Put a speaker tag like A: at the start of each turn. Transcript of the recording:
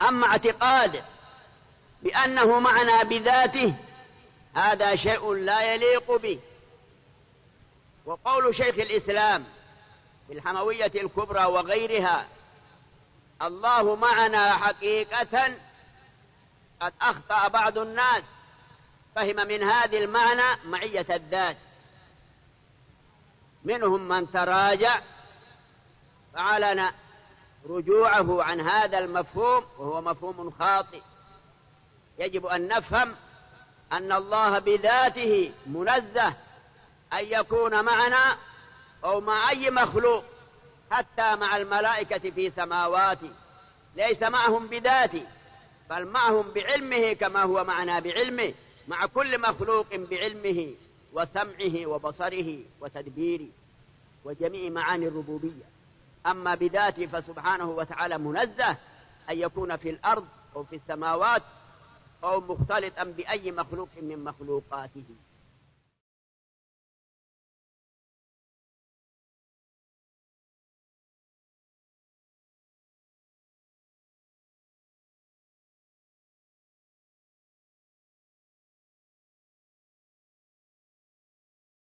A: أما اعتقاد بأنه معنا بذاته هذا شيء لا يليق به. وقول شيخ الإسلام في الحموية الكبرى وغيرها الله معنا حقيقة، قد أخطأ بعض الناس فهم من هذا المعنى معية الذات، منهم من تراجع فعلن رجوعه عن هذا المفهوم وهو مفهوم خاطئ. يجب أن نفهم أن الله بذاته منزه أن يكون معنا أو مع أي مخلوق، حتى مع الملائكة في سماواته ليس معهم بذاته بل معهم بعلمه كما هو معنا بعلمه، مع كل مخلوق بعلمه وسمعه وبصره وتدبيره وجميع معاني الربوبية. أما بذاته فسبحانه وتعالى منزه أن يكون في الأرض أو في السماوات أو مختلطا بأي مخلوق من مخلوقاته.